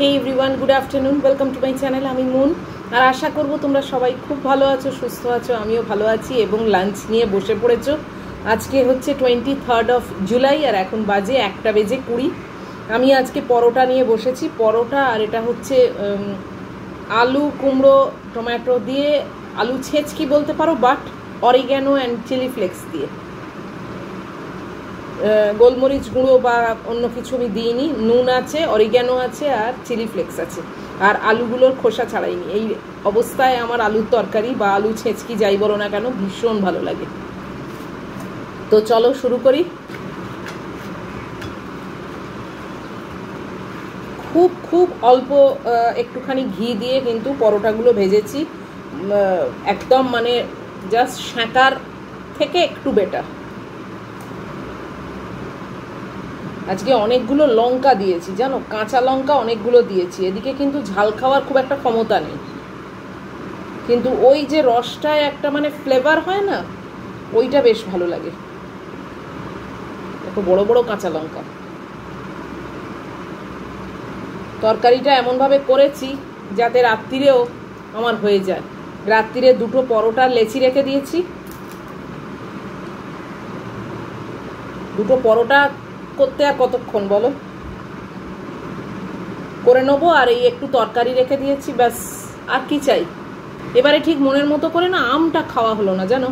Hey everyone, good afternoon, welcome to my channel. আমি মুন। আর আশা করব তোমরা সবাই খুব ভালো আছো, সুস্থ আছো। আমিও ভালো আছি এবং লাঞ্চ নিয়ে বসে পড়েছো। আজকে হচ্ছে 23 জুলাই আর এখন বাজে 1:20। আমি আজকে পরোটা নিয়ে বসেছি। পরোটা আর এটা হচ্ছে আলু কুমড়ো টমেটো দিয়ে আলু ছেঁচকি বলতে পারো, but oregano and chili flakes দিয়ে। গোলমরিচ গুঁড়ো বা অন্য কিছু আমি দিইনি। নুন আছে, অরিগ্যানো আছে আর চিলি ফ্লেক্স আছে। আর আলুগুলোর খোসা ছাড়াইনি। এই অবস্থায় আমার আলুর তরকারি বা আলু ছেঁচকি যাই বলো না কেন ভীষণ ভালো লাগে। তো চলো শুরু করি। খুব খুব অল্প একটুখানি ঘি দিয়ে কিন্তু পরোটাগুলো ভেজেছি। একদম মানে জাস্ট শাঁকার থেকে একটু বেটার। আজকে অনেকগুলো লঙ্কা দিয়েছি, জানো, কাঁচা লঙ্কা অনেকগুলো দিয়েছি। এদিকে কিন্তু ঝাল খাওয়ার খুব একটা ক্ষমতা নেই, কিন্তু ওই যে রসটায় একটা মানে ফ্লেভার হয় না, ওইটা বেশ ভালো লাগে। একটু বড় বড় কাঁচা লঙ্কা। তরকারিটা এমনভাবে করেছি যাতে রাত্রিরেও আমার হয়ে যায়। রাত্রিরে 2টো পরোটা লেচি রেখে দিয়েছি। 2টো পরোটা করতে আর কতক্ষণ বলো, করে নেবো। আর এই একটু তরকারি রেখে দিয়েছি, ব্যাস। আর কি চাই। এবারে ঠিক মনের মতো করে না আমটা খাওয়া হলো না, জানো।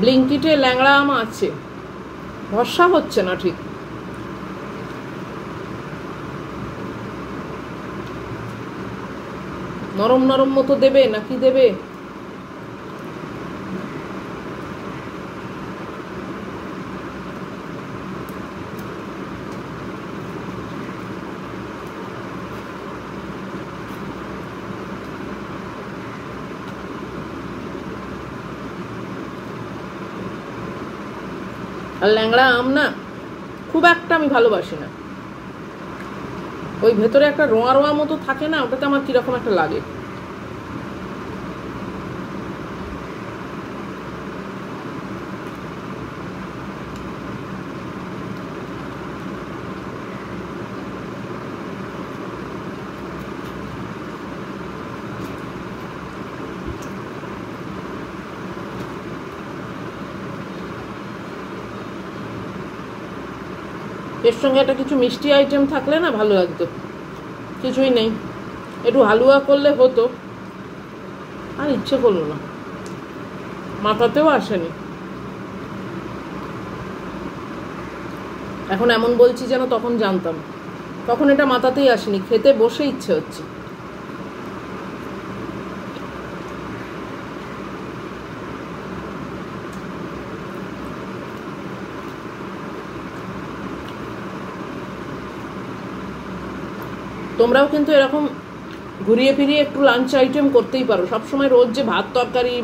ব্লিঙ্কিটে ল্যাংড়া আম আছে, ভরসা হচ্ছে না ঠিক। নরম নরম মতো দেবে নাকি দেবে। আর ল্যাংড়া আম না খুব একটা আমি ভালোবাসি না। ওই ভেতরে একটা রোয়া রোয়া মতো থাকে না, ওটাতে আমার কিরকম একটা লাগে। এর সঙ্গে একটা কিছু মিষ্টি আইটেম থাকলে না ভালো লাগতো। কিছুই নেই। একটু হালুয়া করলে হতো, আর ইচ্ছে করলো না, মাথাতেও আসেনি। এখন এমন বলছি যেন তখন জানতাম। তখন এটা মাথাতেই আসেনি, খেতে বসে ইচ্ছে হচ্ছে। তোমরাও কিন্তু এরকম ঘুরিয়ে ফিরিয়ে একটু লাঞ্চ আইটেম করতেই পারো। সবসময় রোজ যে ভাত তরকারি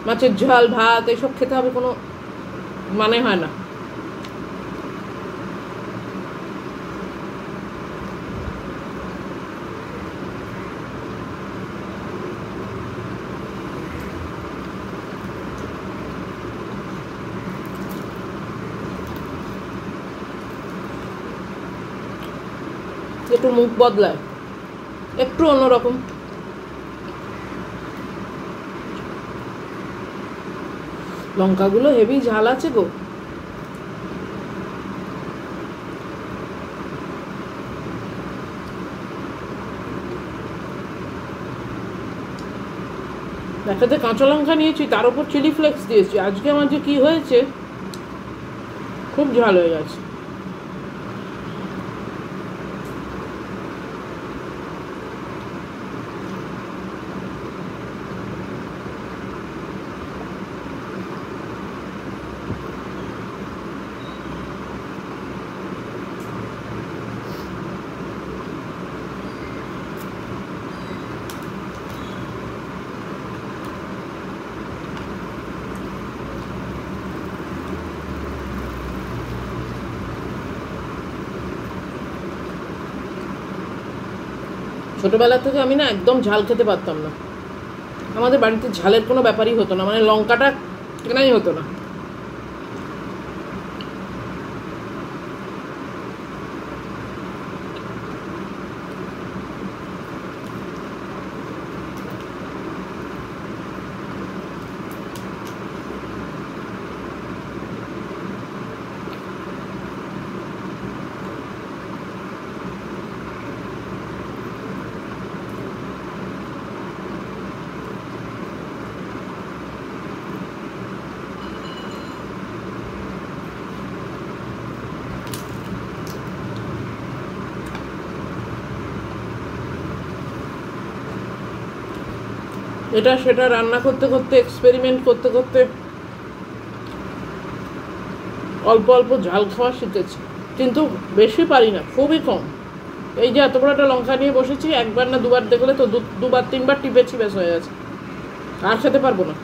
মাছের ঝাল ভাত এসব খেতে হবে কোনো মানে হয় না। একটু মুখ বদলায়, একটু অন্যরকম। লঙ্কাগুলো হেভি ঝাল আছে গো। একসাথে কাঁচা লঙ্কা নিয়েছি, তার উপর চিলি ফ্লেক্স দিয়েছি। আজকে আমার যে কি হয়েছে, খুব ঝাল হয়ে গেছে। ছোটোবেলা থেকে আমি না একদম ঝাল খেতে পারতাম না, আমাদের বাড়িতে ঝালের কোনো ব্যাপারই হতো না, মানে লঙ্কাটা কেনাই হতো না। এটা সেটা রান্না করতে করতে, এক্সপেরিমেন্ট করতে করতে অল্প অল্প ঝাল খাওয়া শিখেছি, কিন্তু বেশি পারি না, খুবই কম। এই যে এত বড় একটা লঙ্কা নিয়ে বসেছি, একবার না দুবার দেখলে তো দুবার তিনবার টিপেছি, বেশ হয়ে গেছে, আর খেতে পারবো না।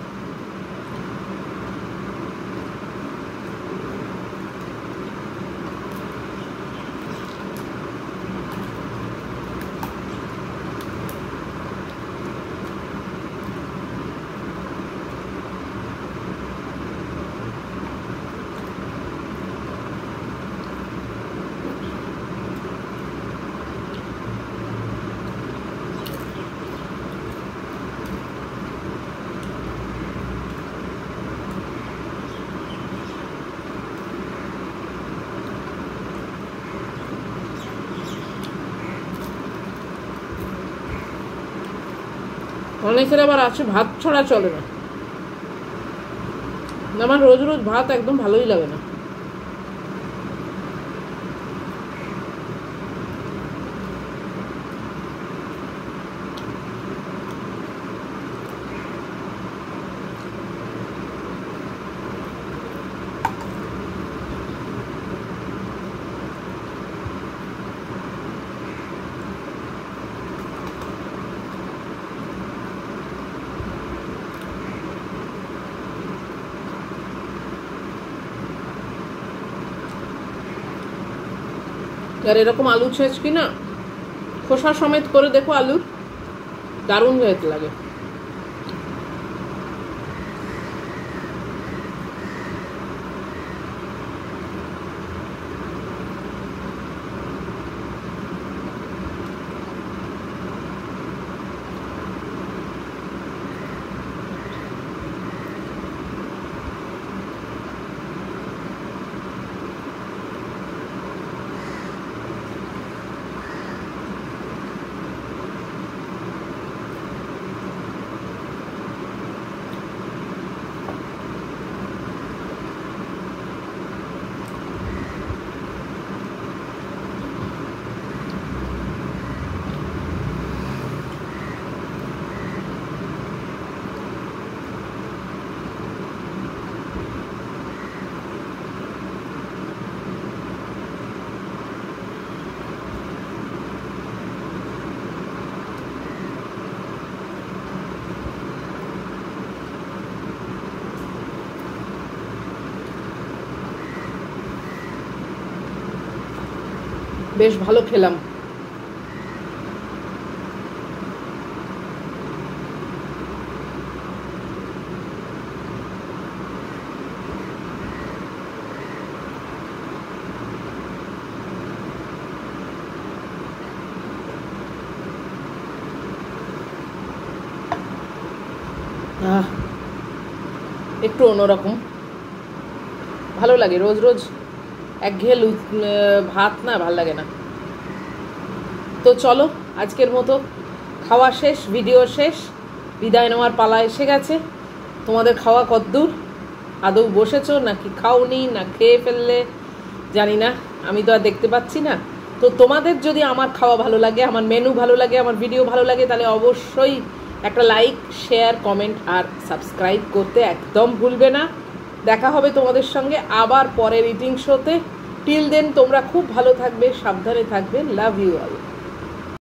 অনেকের আবার আছে ভাত ছড়া চলে না, আমার রোজ রোজ ভাত একদম ভালোই লাগে না। আর এরকম আলু ছেঁচকি না খোসা সমেত করে দেখো, আলুর দারুণ হয়েতে লাগে। বেশ ভালো খেলাম। একটু অন্যরকম ভালো লাগে, রোজ রোজ একঘেয়ে ভাত না ভাল লাগে না। তো চলো আজকের মতো খাওয়া শেষ, ভিডিও শেষ, বিদায় নেওয়ার পালা এসে গেছে। তোমাদের খাওয়া কদ্দূর, আদৌ বসেছো নাকি খাওনি, না খেয়ে ফেললে জানি না, আমি তো আর দেখতে পাচ্ছি না। তো তোমাদের যদি আমার খাওয়া ভালো লাগে, আমার মেনু ভালো লাগে, আমার ভিডিও ভালো লাগে, তাহলে অবশ্যই একটা লাইক, শেয়ার, কমেন্ট আর সাবস্ক্রাইব করতে একদম ভুলবে না। দেখা হবে তোমাদের সঙ্গে আবার পরের ইটিং শোতে। টিল দেন তোমরা খুব ভালো থাকবে, সাবধানে থাকবে। Love you all.